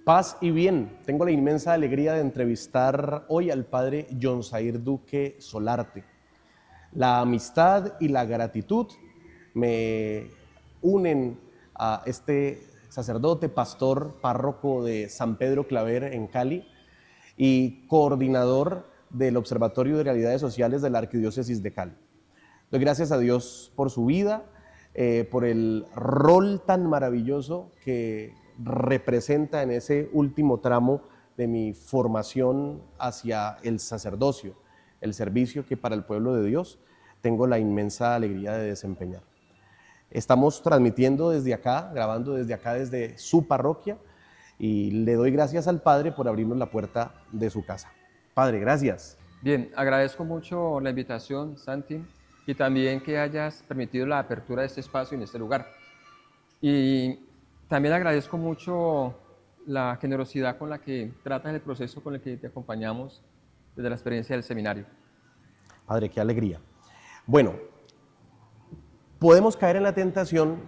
Paz y bien. Tengo la inmensa alegría de entrevistar hoy al padre Jonsair Duque Solarte. La amistad y la gratitud me unen a este sacerdote, pastor, párroco de San Pedro Claver en Cali y coordinador del Observatorio de Realidades Sociales de la Arquidiócesis de Cali. Doy gracias a Dios por su vida, por el rol tan maravilloso que representa en ese último tramo de mi formación hacia el sacerdocio, el servicio que para el pueblo de Dios tengo la inmensa alegría de desempeñar. Estamos transmitiendo desde acá, grabando desde acá, desde su parroquia, y le doy gracias al Padre por abrirnos la puerta de su casa. Padre, gracias. Bien, agradezco mucho la invitación, Santi, y también que hayas permitido la apertura de este espacio en este lugar. Y también agradezco mucho la generosidad con la que tratas el proceso con el que te acompañamos desde la experiencia del seminario. Padre, qué alegría. Bueno, podemos caer en la tentación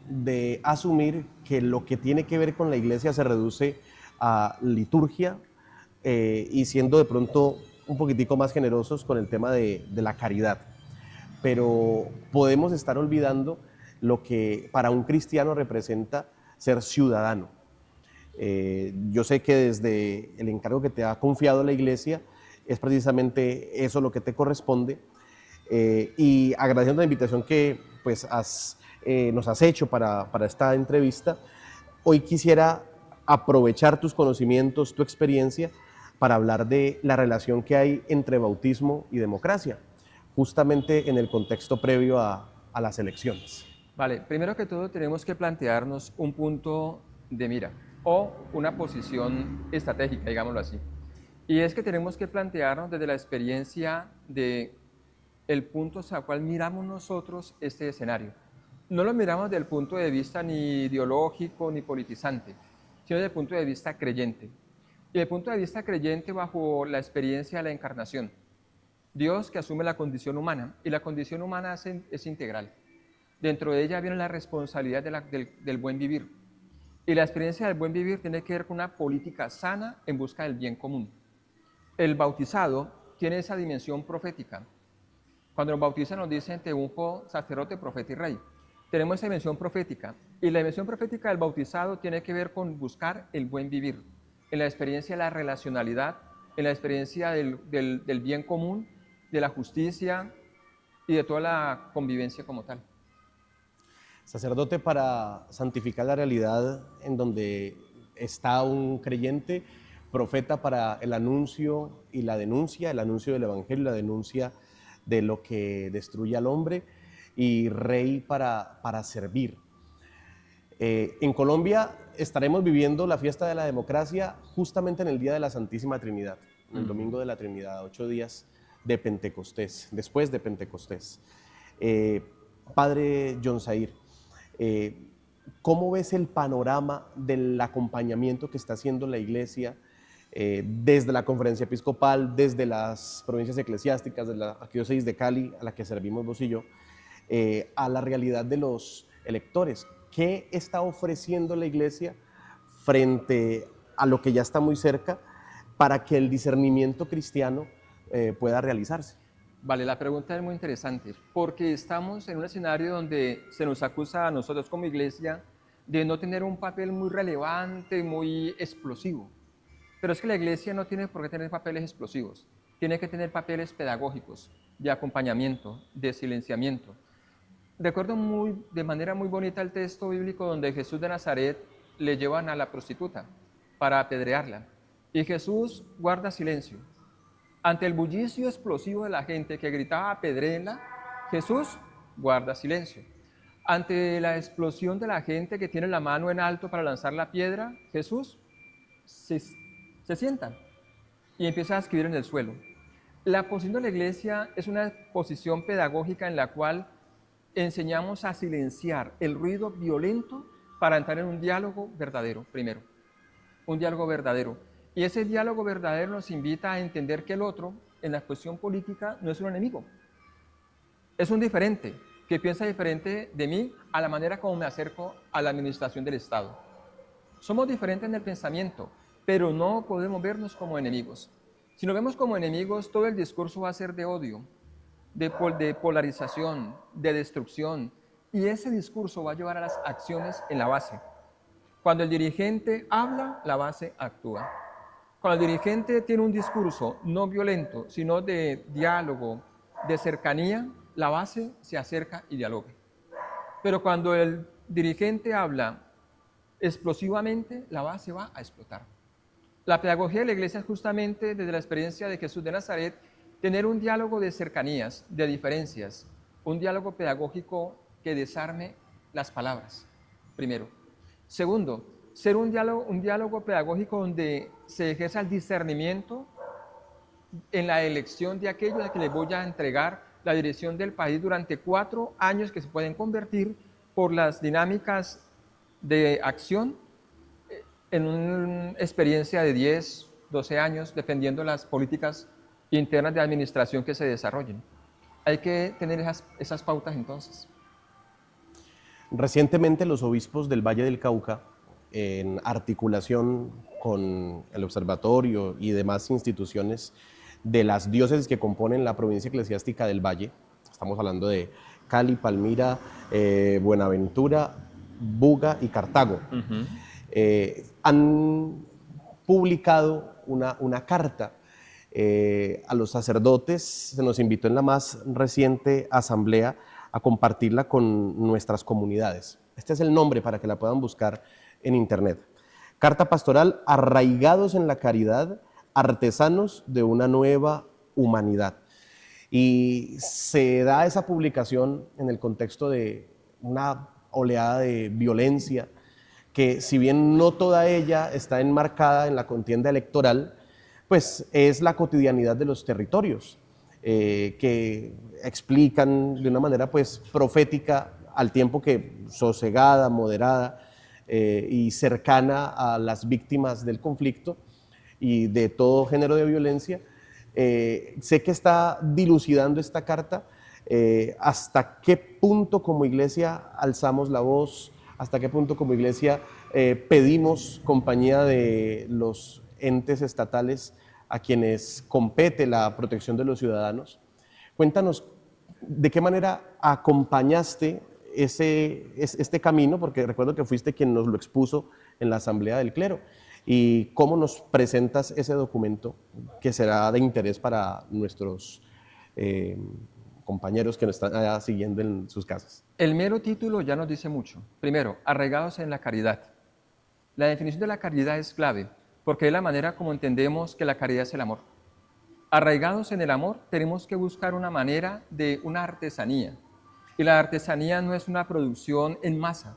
de asumir que lo que tiene que ver con la iglesia se reduce a liturgia y siendo de pronto un poquitico más generosos con el tema de la caridad. Pero podemos estar olvidando lo que para un cristiano representa ser ciudadano. Yo sé que desde el encargo que te ha confiado la iglesia es precisamente eso lo que te corresponde, y agradeciendo la invitación que pues nos has hecho para esta entrevista, hoy quisiera aprovechar tus conocimientos, tu experiencia, para hablar de la relación que hay entre bautismo y democracia, justamente en el contexto previo a las elecciones. Vale, primero que todo tenemos que plantearnos un punto de mira o una posición estratégica, digámoslo así. Y es que tenemos que plantearnos desde la experiencia de el punto hacia el cual miramos nosotros este escenario. No lo miramos desde el punto de vista ni ideológico ni politizante, sino desde el punto de vista creyente. Y desde el punto de vista creyente bajo la experiencia de la encarnación. Dios que asume la condición humana, y la condición humana es integral. Dentro de ella viene la responsabilidad del buen vivir. Y la experiencia del buen vivir tiene que ver con una política sana en busca del bien común. El bautizado tiene esa dimensión profética. Cuando nos bautizan nos dicen, te unjo sacerdote, profeta y rey. Tenemos esa dimensión profética. Y la dimensión profética del bautizado tiene que ver con buscar el buen vivir, en la experiencia de la relacionalidad, en la experiencia del bien común, de la justicia y de toda la convivencia como tal. Sacerdote para santificar la realidad en donde está un creyente, profeta para el anuncio y la denuncia, el anuncio del evangelio, la denuncia de lo que destruye al hombre, y rey para servir. En Colombia estaremos viviendo la fiesta de la democracia justamente en el día de la Santísima Trinidad, el domingo de la Trinidad, 8 días de Pentecostés, después de Pentecostés. Padre Jonsair, ¿cómo ves el panorama del acompañamiento que está haciendo la Iglesia desde la Conferencia Episcopal, desde las provincias eclesiásticas, de la Arquidiócesis de Cali, a la que servimos vos y yo, a la realidad de los electores? ¿Qué está ofreciendo la Iglesia frente a lo que ya está muy cerca para que el discernimiento cristiano pueda realizarse? Vale, la pregunta es muy interesante, porque estamos en un escenario donde se nos acusa a nosotros como iglesia de no tener un papel muy relevante, muy explosivo. Pero es que la iglesia no tiene por qué tener papeles explosivos, tiene que tener papeles pedagógicos, de acompañamiento, de silenciamiento. Recuerdo de manera muy bonita el texto bíblico donde Jesús de Nazaret le llevan a la prostituta para apedrearla. Y Jesús guarda silencio. Ante el bullicio explosivo de la gente que gritaba apedréenla, Jesús guarda silencio. Ante la explosión de la gente que tiene la mano en alto para lanzar la piedra, Jesús se sienta y empieza a escribir en el suelo. La posición de la iglesia es una posición pedagógica en la cual enseñamos a silenciar el ruido violento para entrar en un diálogo verdadero, primero. Un diálogo verdadero. Y ese diálogo verdadero nos invita a entender que el otro, en la cuestión política, no es un enemigo. Es un diferente, que piensa diferente de mí a la manera como me acerco a la administración del Estado. Somos diferentes en el pensamiento, pero no podemos vernos como enemigos. Si nos vemos como enemigos, todo el discurso va a ser de odio, de polarización, de destrucción, y ese discurso va a llevar a las acciones en la base. Cuando el dirigente habla, la base actúa. Cuando el dirigente tiene un discurso no violento, sino de diálogo, de cercanía, la base se acerca y dialoga. Pero cuando el dirigente habla explosivamente, la base va a explotar. La pedagogía de la iglesia es justamente desde la experiencia de Jesús de Nazaret, tener un diálogo de cercanías, de diferencias, un diálogo pedagógico que desarme las palabras, primero. Segundo, ser un diálogo pedagógico donde se ejerza el discernimiento en la elección de aquello a que le voy a entregar la dirección del país durante 4 años que se pueden convertir por las dinámicas de acción en una experiencia de 10, 12 años, dependiendo de las políticas internas de administración que se desarrollen. Hay que tener esas pautas entonces. Recientemente los obispos del Valle del Cauca, en articulación con el observatorio y demás instituciones de las diócesis que componen la provincia eclesiástica del Valle, estamos hablando de Cali, Palmira, Buenaventura, Buga y Cartago, han publicado una carta a los sacerdotes. Se nos invitó en la más reciente asamblea a compartirla con nuestras comunidades. Este es el nombre para que la puedan buscar en internet. Carta pastoral: arraigados en la caridad, artesanos de una nueva humanidad. Y se da esa publicación en el contexto de una oleada de violencia que, si bien no toda ella está enmarcada en la contienda electoral, pues es la cotidianidad de los territorios, que explican de una manera pues profética, al tiempo que sosegada, moderada y cercana a las víctimas del conflicto y de todo género de violencia. Sé que está dilucidando esta carta hasta qué punto como iglesia alzamos la voz, hasta qué punto como iglesia pedimos compañía de los entes estatales a quienes compete la protección de los ciudadanos. Cuéntanos de qué manera acompañaste este camino, porque recuerdo que fuiste quien nos lo expuso en la Asamblea del Clero, y cómo nos presentas ese documento que será de interés para nuestros compañeros que nos están allá siguiendo en sus casas. El mero título ya nos dice mucho. Primero, arraigados en la caridad. La definición de la caridad es clave, porque es la manera como entendemos que la caridad es el amor. Arraigados en el amor, tenemos que buscar una manera de una artesanía. Y la artesanía no es una producción en masa,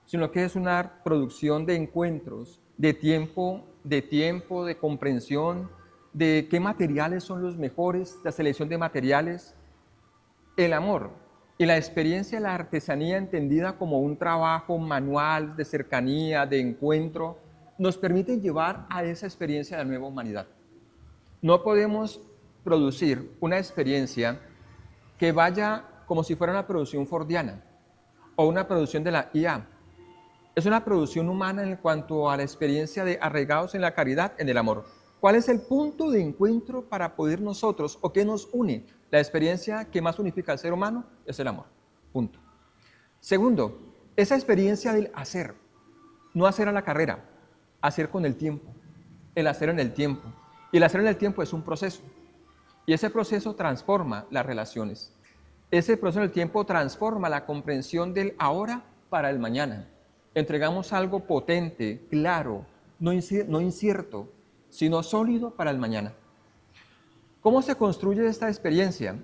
sino que es una producción de encuentros, de tiempo, de comprensión, de qué materiales son los mejores, la selección de materiales. El amor y la experiencia de la artesanía, entendida como un trabajo manual de cercanía, de encuentro, nos permiten llevar a esa experiencia de la nueva humanidad. No podemos producir una experiencia que vaya como si fuera una producción fordiana o una producción de la IA. Es una producción humana en cuanto a la experiencia de arraigados en la caridad, en el amor. ¿Cuál es el punto de encuentro para poder nosotros, o qué nos une? La experiencia que más unifica al ser humano es el amor. Punto. Segundo, esa experiencia del hacer. No hacer a la carrera, hacer con el tiempo. El hacer en el tiempo. Y el hacer en el tiempo es un proceso. Y ese proceso transforma las relaciones. Ese proceso en el tiempo transforma la comprensión del ahora para el mañana. Entregamos algo potente, claro, no incierto, sino sólido para el mañana. ¿Cómo se construye esta experiencia?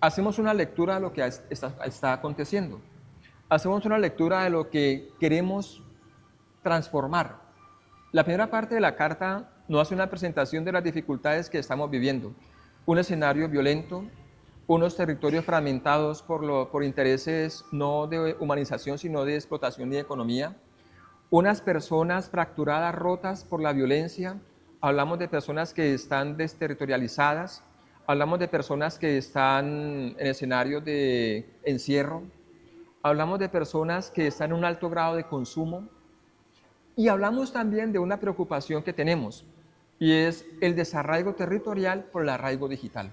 Hacemos una lectura de lo que está aconteciendo. Hacemos una lectura de lo que queremos transformar. La primera parte de la carta nos hace una presentación de las dificultades que estamos viviendo. Un escenario violento, unos territorios fragmentados por intereses no de humanización, sino de explotación y economía. Unas personas fracturadas, rotas por la violencia. Hablamos de personas que están desterritorializadas, hablamos de personas que están en escenarios de encierro, hablamos de personas que están en un alto grado de consumo. Y hablamos también de una preocupación que tenemos, y es el desarraigo territorial por el arraigo digital.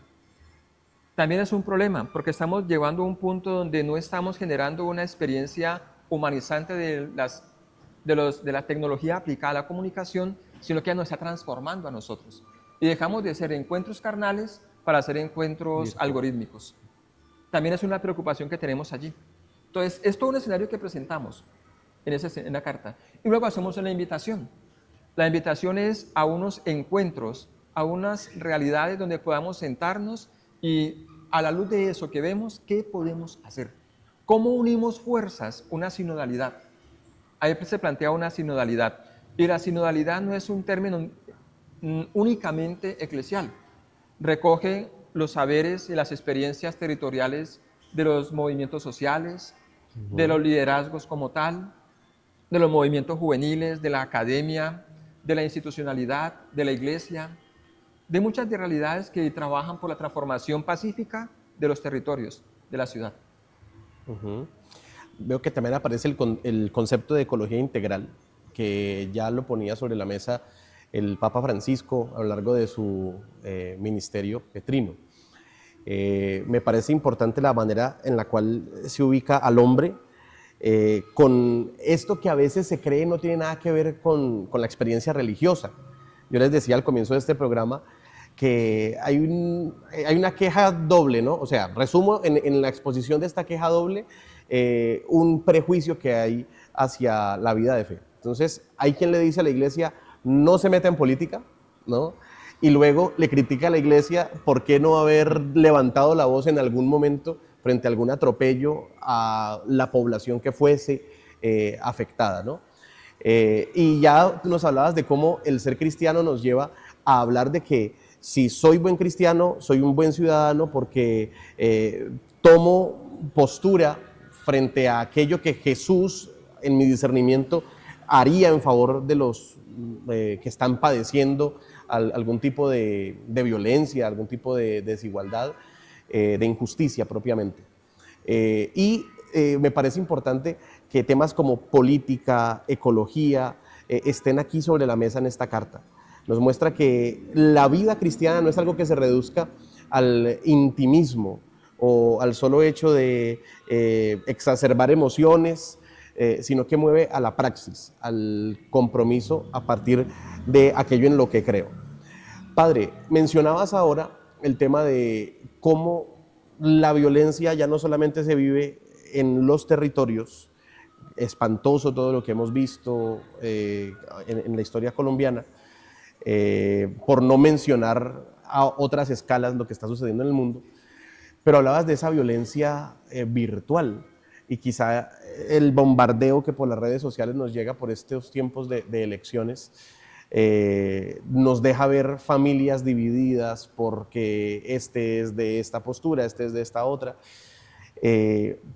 También es un problema, porque estamos llevando a un punto donde no estamos generando una experiencia humanizante de la tecnología aplicada a la comunicación, sino que nos está transformando a nosotros. Y dejamos de ser encuentros carnales para ser encuentros algorítmicos. También es una preocupación que tenemos allí. Entonces, es todo un escenario que presentamos en la carta. Y luego hacemos una invitación. La invitación es a unos encuentros, a unas realidades donde podamos sentarnos y a la luz de eso que vemos, ¿qué podemos hacer? ¿Cómo unimos fuerzas? Una sinodalidad. Ahí se plantea una sinodalidad. Y la sinodalidad no es un término únicamente eclesial. Recoge los saberes y las experiencias territoriales de los movimientos sociales, de los liderazgos como tal, de los movimientos juveniles, de la academia, de la institucionalidad, de la iglesia, de muchas de realidades que trabajan por la transformación pacífica de los territorios de la ciudad. Veo que también aparece el concepto de ecología integral, que ya lo ponía sobre la mesa el Papa Francisco a lo largo de su ministerio petrino. Me parece importante la manera en la cual se ubica al hombre con esto que a veces se cree no tiene nada que ver con la experiencia religiosa. Yo les decía al comienzo de este programa que hay una queja doble, ¿no? O sea, resumo en la exposición de esta queja doble un prejuicio que hay hacia la vida de fe. Entonces, hay quien le dice a la iglesia, no se meta en política, ¿no? Y luego le critica a la iglesia por qué no haber levantado la voz en algún momento frente a algún atropello a la población que fuese afectada, ¿no? Y ya nos hablabas de cómo el ser cristiano nos lleva a hablar de que si soy buen cristiano, soy un buen ciudadano porque tomo postura frente a aquello que Jesús, en mi discernimiento, haría en favor de los que están padeciendo algún tipo de violencia, algún tipo de desigualdad, de injusticia propiamente. Me parece importante que temas como política, ecología, estén aquí sobre la mesa en esta carta. Nos muestra que la vida cristiana no es algo que se reduzca al intimismo o al solo hecho de exacerbar emociones, sino que mueve a la praxis, al compromiso a partir de aquello en lo que creo. Padre, mencionabas ahora el tema de cómo la violencia ya no solamente se vive en los territorios, espantoso todo lo que hemos visto en la historia colombiana, por no mencionar a otras escalas lo que está sucediendo en el mundo, pero hablabas de esa violencia virtual y quizá el bombardeo que por las redes sociales nos llega por estos tiempos de elecciones nos deja ver familias divididas porque este es de esta postura, este es de esta otra.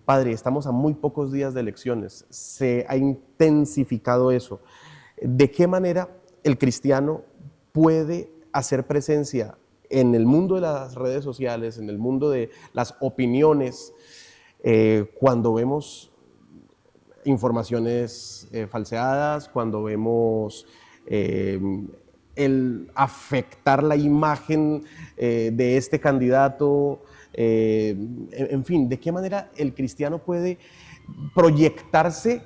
Padre, estamos a muy pocos días de elecciones, se ha intensificado eso. ¿De qué manera el cristiano puede hacer presencia en el mundo de las redes sociales, en el mundo de las opiniones, cuando vemos informaciones falseadas, cuando vemos el afectar la imagen de este candidato, en fin, de qué manera el cristiano puede proyectarse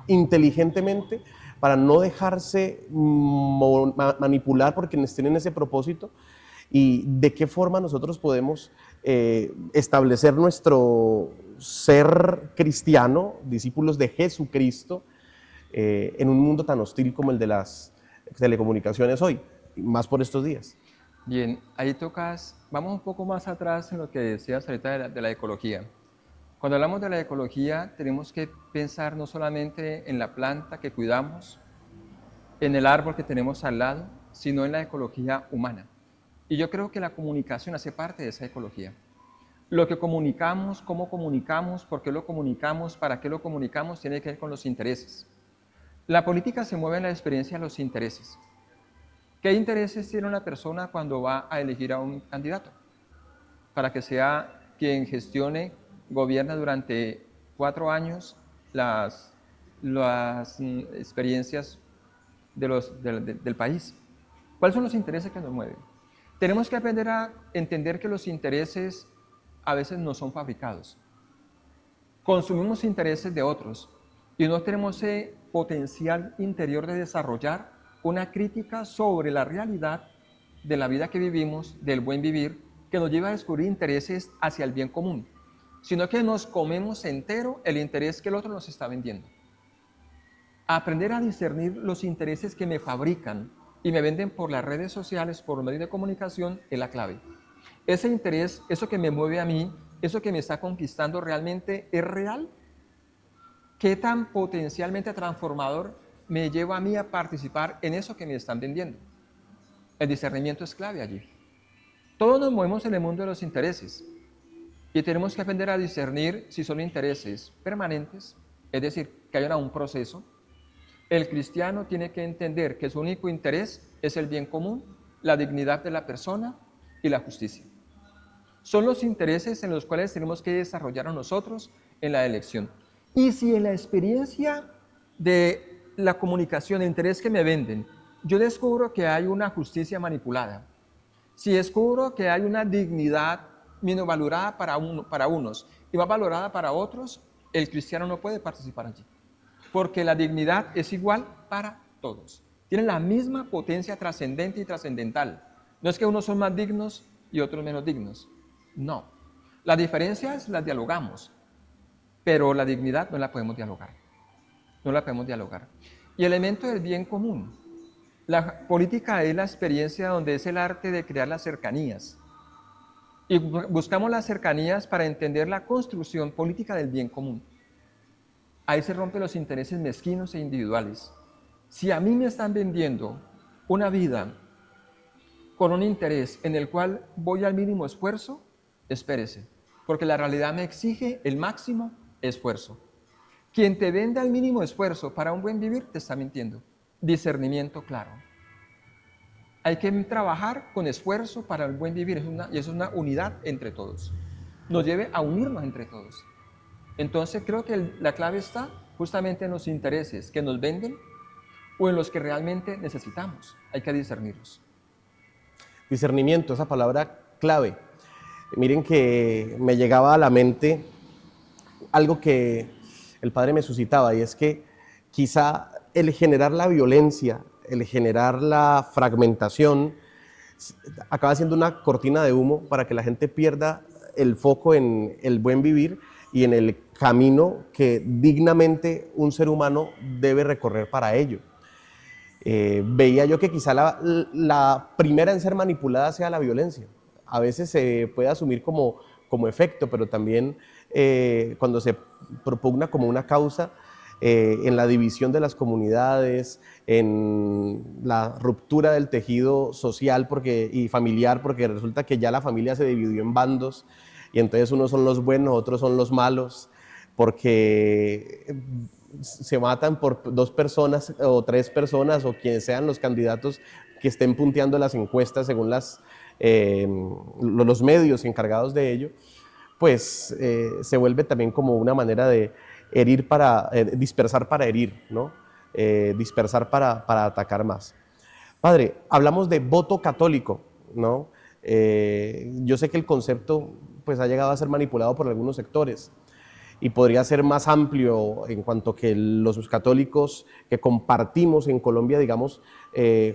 inteligentemente para no dejarse manipular por quienes tienen ese propósito, y de qué forma nosotros podemos establecer nuestro ser cristiano, discípulos de Jesucristo, en un mundo tan hostil como el de las telecomunicaciones hoy, más por estos días. Bien, ahí vamos un poco más atrás en lo que decías ahorita de la ecología. Cuando hablamos de la ecología, tenemos que pensar no solamente en la planta que cuidamos, en el árbol que tenemos al lado, sino en la ecología humana. Y yo creo que la comunicación hace parte de esa ecología. Lo que comunicamos, cómo comunicamos, por qué lo comunicamos, para qué lo comunicamos, tiene que ver con los intereses. La política se mueve en la experiencia de los intereses. ¿Qué intereses tiene una persona cuando va a elegir a un candidato? Para que sea quien gobierne durante 4 años las experiencias del país. ¿Cuáles son los intereses que nos mueven? Tenemos que aprender a entender que los intereses a veces no son fabricados. Consumimos intereses de otros y no tenemos ese potencial interior de desarrollar una crítica sobre la realidad de la vida que vivimos, del buen vivir, que nos lleva a descubrir intereses hacia el bien común, sino que nos comemos entero el interés que el otro nos está vendiendo. Aprender a discernir los intereses que me fabrican y me venden por las redes sociales, por los medios de comunicación, es la clave. Ese interés, eso que me mueve a mí, eso que me está conquistando, ¿realmente es real? ¿Qué tan potencialmente transformador me lleva a mí a participar en eso que me están vendiendo? El discernimiento es clave allí. Todos nos movemos en el mundo de los intereses y tenemos que aprender a discernir si son intereses permanentes, es decir, que haya un proceso. El cristiano tiene que entender que su único interés es el bien común, la dignidad de la persona y la justicia. Son los intereses en los cuales tenemos que desarrollar a nosotros en la elección. Y si en la experiencia de la comunicación, el interés que me venden, yo descubro que hay una justicia manipulada, si descubro que hay una dignidad minusvalorada para unos y más valorada para otros, el cristiano no puede participar allí. Porque la dignidad es igual para todos. Tienen la misma potencia trascendente y trascendental. No es que unos son más dignos y otros menos dignos. No. Las diferencias las dialogamos, pero la dignidad no la podemos dialogar. No la podemos dialogar. Y el elemento del bien común. La política es la experiencia donde es el arte de crear las cercanías. Y buscamos las cercanías para entender la construcción política del bien común. Ahí se rompen los intereses mezquinos e individuales. Si a mí me están vendiendo una vida con un interés en el cual voy al mínimo esfuerzo, espérese, porque la realidad me exige el máximo esfuerzo. Quien te vende al mínimo esfuerzo para un buen vivir te está mintiendo. Discernimiento claro. Hay que trabajar con esfuerzo para el buen vivir, y eso es una unidad entre todos. Nos lleve a unirnos entre todos. Entonces creo que la clave está justamente en los intereses que nos venden o en los que realmente necesitamos. Hay que discernirlos. Discernimiento, esa palabra clave. Miren que me llegaba a la mente algo que el Padre me suscitaba, y es que quizá el generar la violencia, el generar la fragmentación, acaba siendo una cortina de humo para que la gente pierda el foco en el buen vivir y en el camino que dignamente un ser humano debe recorrer para ello. Veía yo que quizá la primera en ser manipulada sea la violencia. A veces se puede asumir como efecto, pero también cuando se propugna como una causa, en la división de las comunidades, en la ruptura del tejido social y familiar, porque resulta que ya la familia se dividió en bandos, y entonces unos son los buenos, otros son los malos, porque se matan por 2 personas o 3 personas o quienes sean los candidatos que estén punteando las encuestas según los medios encargados de ello, pues se vuelve también como una manera de dispersar para herir, ¿no? Dispersar para atacar más. Padre, hablamos de voto católico, ¿no? Yo sé que el concepto pues ha llegado a ser manipulado por algunos sectores y podría ser más amplio en cuanto que los católicos que compartimos en Colombia, digamos,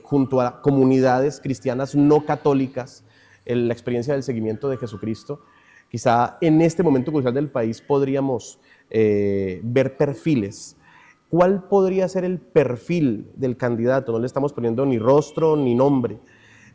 junto a comunidades cristianas no católicas, la experiencia del seguimiento de Jesucristo. Quizá en este momento crucial del país podríamos ver perfiles. ¿Cuál podría ser el perfil del candidato? No le estamos poniendo ni rostro ni nombre,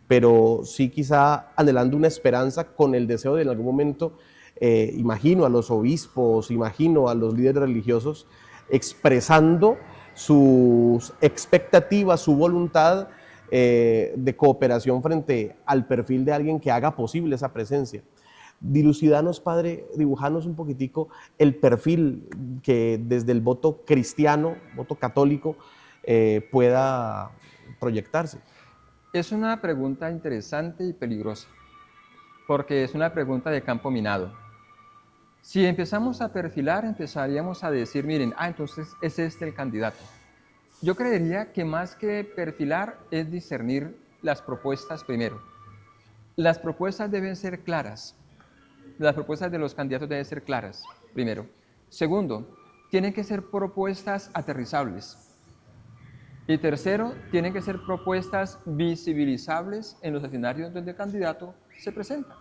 pero sí quizá anhelando una esperanza con el deseo de en algún momento, imagino a los obispos, imagino a los líderes religiosos expresando sus expectativas, su voluntad de cooperación frente al perfil de alguien que haga posible esa presencia. Dilucidanos, Padre, dibujanos un poquitico el perfil que desde el voto cristiano, voto católico, pueda proyectarse. Es una pregunta interesante y peligrosa, porque es una pregunta de campo minado. Si empezamos a perfilar, empezaríamos a decir, miren, entonces es este el candidato. Yo creería que más que perfilar es discernir las propuestas primero. Las propuestas deben ser claras. Las propuestas de los candidatos deben ser claras, primero. Segundo, tienen que ser propuestas aterrizables. Y tercero, tienen que ser propuestas visibilizables en los escenarios donde el candidato se presenta.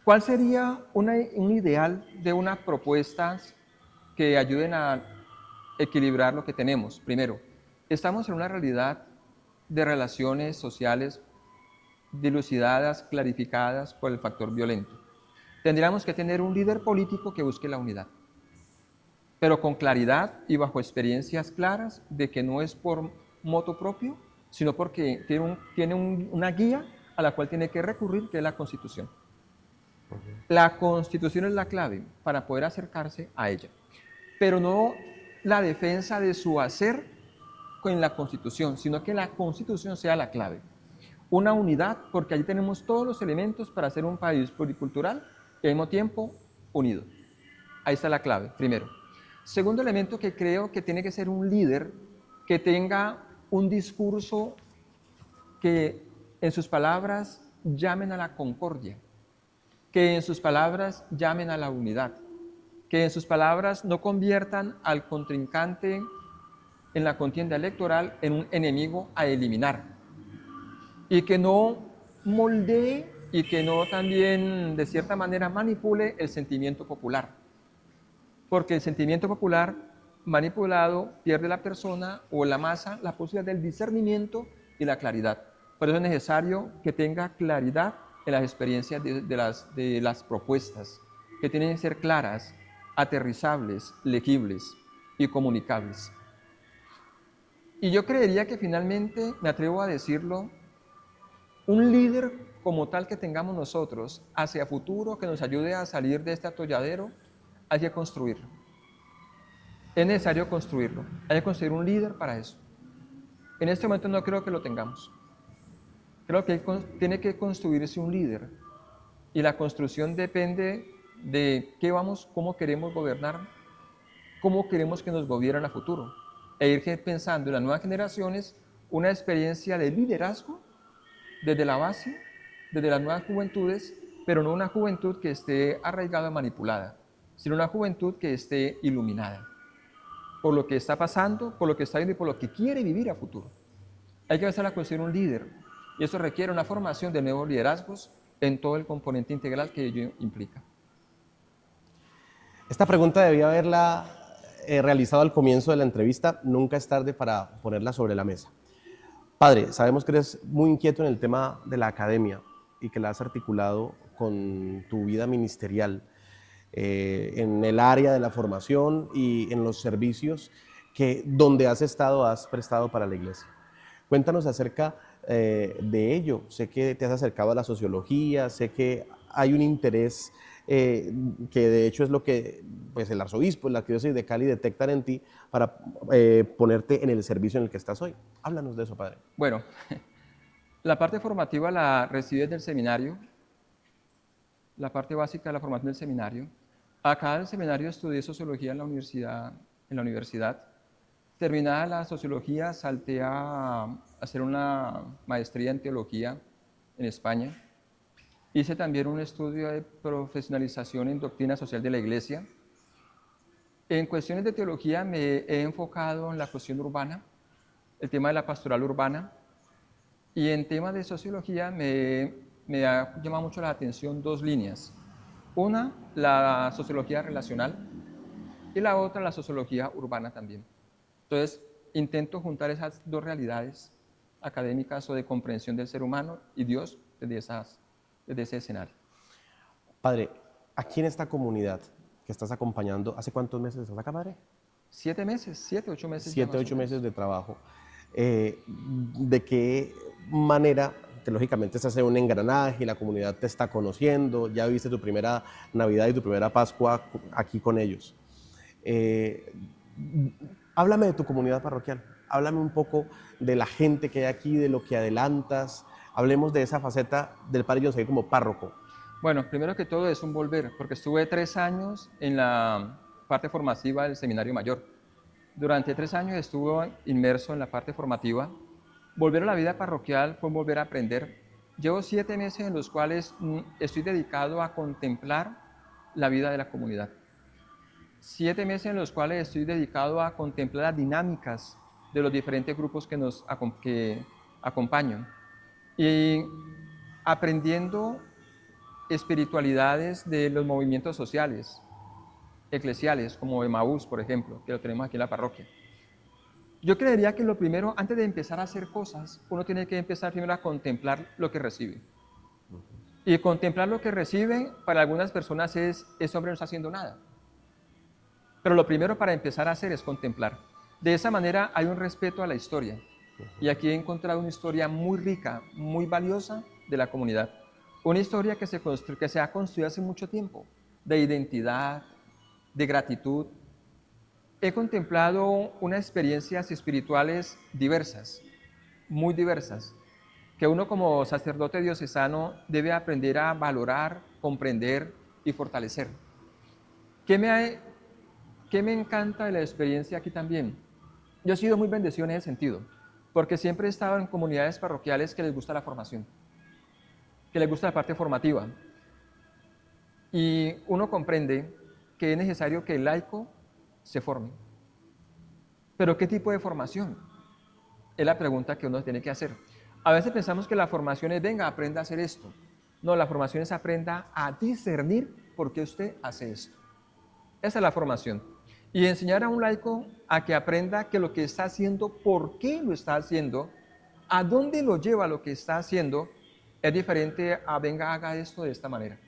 ¿Cuál sería un ideal de unas propuestas que ayuden a equilibrar lo que tenemos? Primero, estamos en una realidad de relaciones sociales dilucidadas, clarificadas por el factor violento. Tendríamos que tener un líder político que busque la unidad, pero con claridad y bajo experiencias claras de que no es por moto propio, sino porque tiene una guía a la cual tiene que recurrir, que es la Constitución. La Constitución es la clave para poder acercarse a ella, pero no la defensa de su hacer con la Constitución, sino que la Constitución sea la clave. Una unidad, porque allí tenemos todos los elementos para ser un país pluricultural y al mismo tiempo unido. Ahí está la clave, primero. Segundo elemento que creo que tiene que ser un líder que tenga un discurso que en sus palabras llamen a la concordia, que en sus palabras llamen a la unidad, que en sus palabras no conviertan al contrincante en la contienda electoral en un enemigo a eliminar, y que no moldee y que no también de cierta manera manipule el sentimiento popular, porque el sentimiento popular manipulado pierde la persona o la masa la posibilidad del discernimiento y la claridad. Por eso es necesario que tenga claridad en las experiencias de las propuestas, que tienen que ser claras, aterrizables, legibles y comunicables. Y yo creería que finalmente, me atrevo a decirlo, un líder como tal que tengamos nosotros hacia futuro, que nos ayude a salir de este atolladero, hay que construirlo. Es necesario construirlo. Hay que construir un líder para eso. En este momento no creo que lo tengamos. Creo que tiene que construirse un líder. Y la construcción depende de cómo queremos gobernar, cómo queremos que nos gobiernen a futuro. E ir pensando en las nuevas generaciones una experiencia de liderazgo desde la base, desde las nuevas juventudes, pero no una juventud que esté arraigada, manipulada, sino una juventud que esté iluminada por lo que está pasando, por lo que está viendo y por lo que quiere vivir a futuro. Hay que empezar a construir un líder, y eso requiere una formación de nuevos liderazgos en todo el componente integral que ello implica. Esta pregunta debía haberla realizado al comienzo de la entrevista. Nunca es tarde para ponerla sobre la mesa. Padre, sabemos que eres muy inquieto en el tema de la academia y que la has articulado con tu vida ministerial en el área de la formación y en los servicios que donde has estado, has prestado para la iglesia. Cuéntanos acerca de ello. Sé que te has acercado a la sociología, sé que hay un interés que de hecho es lo que pues, el arzobispo, la arquidiócesis de Cali detectan en ti para ponerte en el servicio en el que estás hoy. Háblanos de eso, padre. Bueno, la parte formativa la recibí desde el seminario, la parte básica de la formación del seminario. Acá en el seminario estudié sociología en la universidad. Terminada la sociología, salté a hacer una maestría en teología en España. Hice también un estudio de profesionalización en doctrina social de la Iglesia. En cuestiones de teología me he enfocado en la cuestión urbana, el tema de la pastoral urbana, y en temas de sociología me ha llamado mucho la atención dos líneas. Una, la sociología relacional, y la otra, la sociología urbana también. Entonces, intento juntar esas dos realidades académicas o de comprensión del ser humano y Dios desde ese escenario. Padre, aquí en esta comunidad que estás acompañando, ¿hace cuántos meses estás acá, padre? 7 meses, 7, 8 meses. 7, 8 meses de trabajo. ¿De qué manera, que lógicamente estás en un engranaje, la comunidad te está conociendo, ya viste tu primera Navidad y tu primera Pascua aquí con ellos? Háblame de tu comunidad parroquial, háblame un poco de la gente que hay aquí, de lo que adelantas, hablemos de esa faceta del padre John Seguí como párroco. Bueno, primero que todo es un volver, porque estuve 3 años en la parte formativa del Seminario Mayor. Durante 3 años estuve inmerso en la parte formativa. Volver a la vida parroquial fue volver a aprender. Llevo 7 meses en los cuales estoy dedicado a contemplar la vida de la comunidad. 7 meses en los cuales estoy dedicado a contemplar las dinámicas de los diferentes grupos que acompañan y aprendiendo espiritualidades de los movimientos sociales, eclesiales, como Emaús, por ejemplo, que lo tenemos aquí en la parroquia. Yo creería que lo primero, antes de empezar a hacer cosas, uno tiene que empezar primero a contemplar lo que recibe. Y contemplar lo que recibe, para algunas personas es, ese hombre no está haciendo nada. Pero lo primero para empezar a hacer es contemplar. De esa manera hay un respeto a la historia. Y aquí he encontrado una historia muy rica, muy valiosa de la comunidad. Una historia que se ha construido hace mucho tiempo, de identidad, de gratitud. He contemplado unas experiencias espirituales diversas, muy diversas, que uno como sacerdote diocesano debe aprender a valorar, comprender y fortalecer. ¿Qué me encanta de la experiencia aquí también? Yo he sido muy bendecido en ese sentido, porque siempre he estado en comunidades parroquiales que les gusta la formación, que les gusta la parte formativa. Y uno comprende que es necesario que el laico se forme. ¿Pero qué tipo de formación? Es la pregunta que uno tiene que hacer. A veces pensamos que la formación es, venga, aprenda a hacer esto. No, la formación es aprenda a discernir por qué usted hace esto. Esa es la formación. Y enseñar a un laico a que aprenda que lo que está haciendo, por qué lo está haciendo, a dónde lo lleva lo que está haciendo, es diferente a, venga, haga esto de esta manera.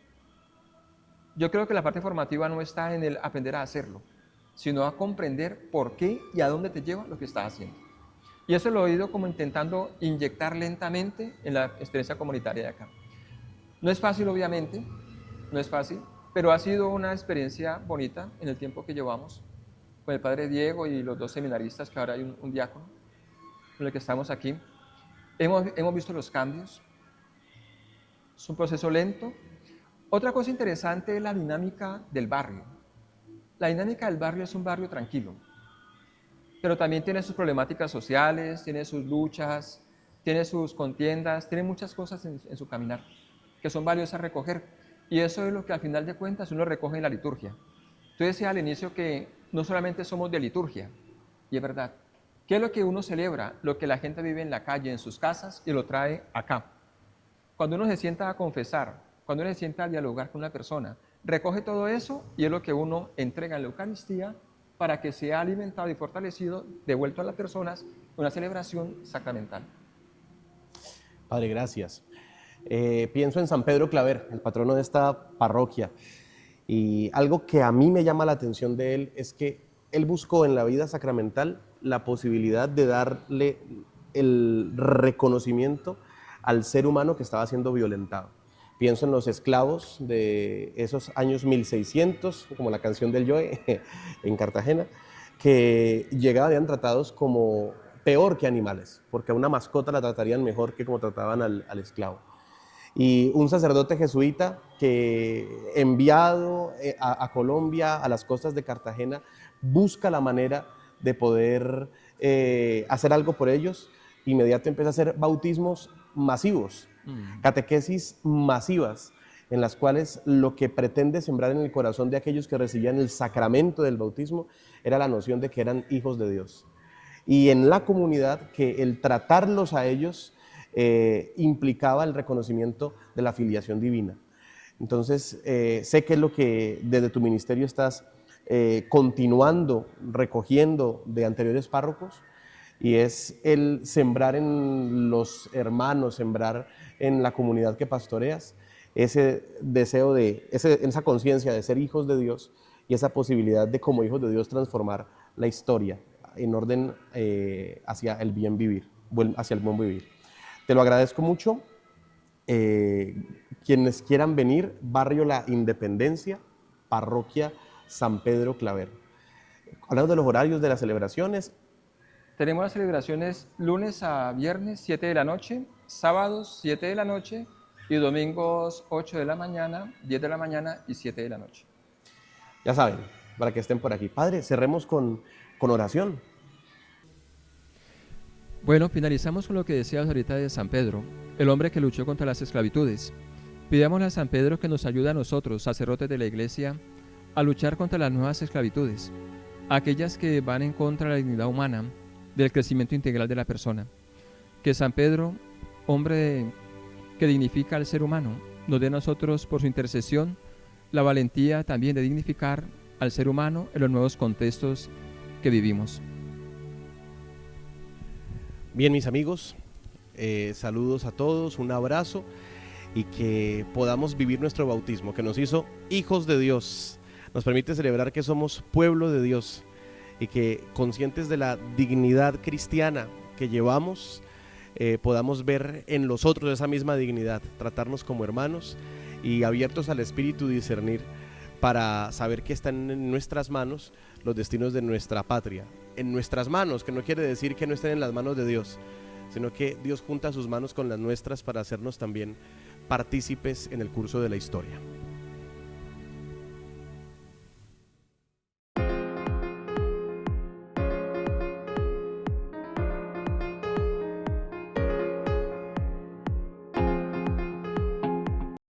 Yo creo que la parte formativa no está en el aprender a hacerlo, sino a comprender por qué y a dónde te lleva lo que estás haciendo. Y eso lo he ido como intentando inyectar lentamente en la experiencia comunitaria de acá. No es fácil, obviamente, no es fácil, pero ha sido una experiencia bonita en el tiempo que llevamos con el padre Diego y los 2 seminaristas, que ahora hay un diácono con el que estamos aquí. Hemos visto los cambios. Es un proceso lento. Otra cosa interesante es la dinámica del barrio. La dinámica del barrio es un barrio tranquilo, pero también tiene sus problemáticas sociales, tiene sus luchas, tiene sus contiendas, tiene muchas cosas en su caminar que son valiosas recoger. Y eso es lo que al final de cuentas uno recoge en la liturgia. Tú decías al inicio que no solamente somos de liturgia, y es verdad. ¿Qué es lo que uno celebra? Lo que la gente vive en la calle, en sus casas, y lo trae acá. Cuando uno se sienta a confesar, cuando uno se sienta a dialogar con una persona, recoge todo eso y es lo que uno entrega en la Eucaristía para que sea alimentado y fortalecido, devuelto a las personas, una celebración sacramental. Padre, gracias. Pienso en San Pedro Claver, el patrono de esta parroquia, y algo que a mí me llama la atención de él es que él buscó en la vida sacramental la posibilidad de darle el reconocimiento al ser humano que estaba siendo violentado. Pienso en los esclavos de esos años 1600, como la canción del Joe en Cartagena, que llegaban tratados como peor que animales, porque a una mascota la tratarían mejor que como trataban al esclavo. Y un sacerdote jesuita que enviado a Colombia, a las costas de Cartagena, busca la manera de poder hacer algo por ellos. Inmediatamente empieza a hacer bautismos masivos, catequesis masivas, en las cuales lo que pretende sembrar en el corazón de aquellos que recibían el sacramento del bautismo era la noción de que eran hijos de Dios. Y en la comunidad, que el tratarlos a ellos implicaba el reconocimiento de la filiación divina. Entonces, sé que es lo que desde tu ministerio estás continuando, recogiendo de anteriores párrocos, y es el sembrar en los hermanos, sembrar en la comunidad que pastoreas, ese deseo esa conciencia de ser hijos de Dios y esa posibilidad de como hijos de Dios transformar la historia en orden hacia el bien vivir, hacia el buen vivir. Te lo agradezco mucho. Quienes quieran venir, Barrio La Independencia, Parroquia San Pedro Claver. Hablando de los horarios de las celebraciones. Tenemos las celebraciones lunes a viernes, 7 de la noche, sábados, 7 de la noche, y domingos, 8 de la mañana, 10 de la mañana y 7 de la noche. Ya saben, para que estén por aquí. Padre, cerremos con con oración. Bueno, finalizamos con lo que decías ahorita de San Pedro, el hombre que luchó contra las esclavitudes. Pidámosle a San Pedro que nos ayude a nosotros, sacerdotes de la Iglesia, a luchar contra las nuevas esclavitudes, aquellas que van en contra de la dignidad humana, del crecimiento integral de la persona. Que San Pedro, hombre que dignifica al ser humano, nos dé a nosotros, por su intercesión, la valentía también de dignificar al ser humano en los nuevos contextos que vivimos. Bien, mis amigos, saludos a todos, un abrazo y que podamos vivir nuestro bautismo, que nos hizo hijos de Dios, nos permite celebrar que somos pueblo de Dios y que, conscientes de la dignidad cristiana que llevamos, podamos ver en los otros esa misma dignidad, tratarnos como hermanos y abiertos al Espíritu, discernir para saber que están en nuestras manos los destinos de nuestra patria, en nuestras manos, que no quiere decir que no estén en las manos de Dios, sino que Dios junta sus manos con las nuestras para hacernos también partícipes en el curso de la historia.